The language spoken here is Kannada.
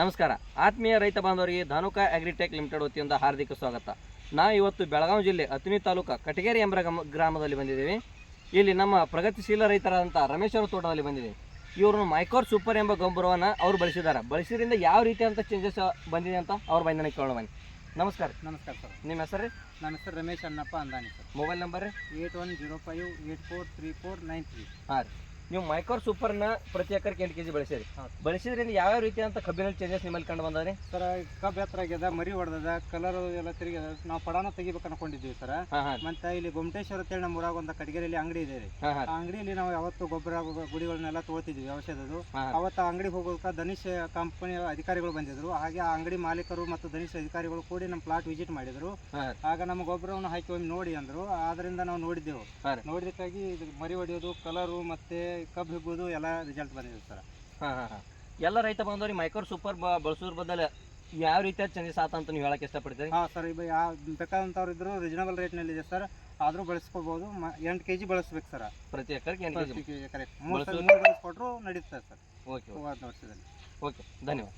ನಮಸ್ಕಾರ ಆತ್ಮೀಯ ರೈತ ಬಾಂಧವರಿಗೆ ಧಾನುಕಾ ಅಗ್ರಿಟೆಕ್ ಲಿಮಿಟೆಡ್ ವತಿಯಿಂದ ಹಾರ್ದಿಕ ಸ್ವಾಗತ. ನಾವು ಇವತ್ತು ಬೆಳಗಾವಿ ಜಿಲ್ಲೆ ಅಥಣಿ ತಾಲೂಕು ಕಟಗೇರಿ ಎಂಬ ಗ್ರಾಮದಲ್ಲಿ ಬಂದಿದ್ದೀವಿ. ಇಲ್ಲಿ ನಮ್ಮ ಪ್ರಗತಿಶೀಲ ರೈತರಾದಂಥ ರಮೇಶ್ ಅವರ ತೋಟದಲ್ಲಿ ಬಂದಿದ್ದೀವಿ. ಇವರು ಮೈಕೋರ್ ಸೂಪರ್ ಎಂಬ ಗೊಬ್ಬರವನ್ನು ಅವರು ಬಳಸಿದ್ರಿಂದ ಯಾವ ರೀತಿಯಂಥ ಚೇಂಜಸ್ ಬಂದಿದೆ ಅಂತ ಅವ್ರ ಬಂಧನ ಕೇಳೋಣ ಬನ್ನಿ. ನಮಸ್ಕಾರ. ನಮಸ್ಕಾರ ಸರ್. ನಿಮ್ಮ ಹೆಸರು? ನನ್ನ ಹೆಸರು ರಮೇಶ್ ಅನ್ನಪ್ಪ ಅಂದಾನಿ ಸರ್. Mobile number 8105843493. ಹಾಂ ರೀ. ನೀವು ಮೈಕೋರ್ ಸೂಪರ್ನ ಪ್ರತಿ ಎಕರೆಗೆ 8 kg ಬಳಸಿರಿ. ಬಳಸಿದ್ರಿಂದ ಯಾವ ರೀತಿಯಂಥ ಕಬ್ಬಿನಲ್ಲಿ ಚೇಂಜಸ್ ನಿಮ್ಮಲ್ಲಿ ಕಂಡು ಬಂದವ್ರಿ? ಸರ್ ಕಬ್ಬು ಎತ್ತರ ಆಗ್ಯದ, ಮರಿ ಹೊಡೆದ, ಕಲರ್ ಎಲ್ಲ ತಿರುಗ್ಯದ. ನಾವು ಪಡಾನ ತೆಗಿಬೇಕು ಅನ್ಕೊಂಡಿದ್ದೀವಿ ಸರ್. ಮತ್ತೆ ಇಲ್ಲಿ ಗೊಮಟೇಶ್ವರ ಅಂತೇಳಿ ನಮ್ಮ ಊರಾಗ ಒಂದು ಕಟಗೇರಿಯಲ್ಲಿ ಅಂಗಡಿ ಇದೆ ರೀ. ಆ ಅಂಗಡಿಯಲ್ಲಿ ನಾವು ಯಾವತ್ತು ಗೊಬ್ಬರ ಗುಡಿಗಳನ್ನೆಲ್ಲ ತೊಗೊಳ್ತಿದ್ವಿ ಔಷಧದ್ದು. ಅವತ್ತು ಆ ಅಂಗಡಿಗೆ ಹೋಗೋಕೆ ಧನುಷ್ ಕಂಪನಿ ಅಧಿಕಾರಿಗಳು ಬಂದಿದ್ರು. ಹಾಗೆ ಆ ಅಂಗಡಿ ಮಾಲೀಕರು ಮತ್ತು ಧನುಷ್ ಅಧಿಕಾರಿಗಳು ಕೂಡಿ ನಮ್ಮ ಪ್ಲಾಟ್ ವಿಸಿಟ್ ಮಾಡಿದ್ರು. ಆಗ ನಮ್ಮ ಗೊಬ್ಬರವನ್ನು ಹಾಕಿ ಒಮ್ಮೆ ನೋಡಿ ಅಂದ್ರು. ಆದ್ರಿಂದ ನಾವು ನೋಡಿದ್ದೆವು. ನೋಡಿದಕ್ಕಾಗಿ ಇದು ಮರಿ ಹೊಡೆಯೋದು, ಕಲರು ಮತ್ತೆ ಕಬ್ಬು ಹಿಗ್ಗೋದು ಎಲ್ಲ ರಿಸಲ್ಟ್ ಬಂದಿದೆ ಸರ್. ಎಲ್ಲ ರೈತ ಬಾಂಧವರಿಗೆ ಮೈಕೋರ್ ಸೂಪರ್ ಬಳಸೋದ್ರ ಬದಲು ಯಾವ ರೀತಿಯ ಚೇಂಜಸ್ ಆತ ಅಂತ ನೀವು ಹೇಳಕ್ಕೆ ಇಷ್ಟಪಡ್ತೀರಿ? ಸರ್, ಈಗ ಬೇಕಾದಂಥವ್ರು ಇದ್ರು ರೀಸನಬಲ್ ರೇಟ್ನಲ್ಲಿ ಇದೆ ಸರ್. ಆದರೂ ಬಳಸ್ಕೋಬಹುದು. 8 kg ಬಳಸ್ಬೇಕು ಸರ್. ಪ್ರತಿ ಎಕರೆಗೆ 8 kg ಕರೆಕ್ಟ್. 3 ಬಳಸ್ಕೊಟ್ರು ನಡೀತದೆ ಸರ್. ಓಕೆ ವರ್ಷದಲ್ಲಿ. ಓಕೆ, ಧನ್ಯವಾದ.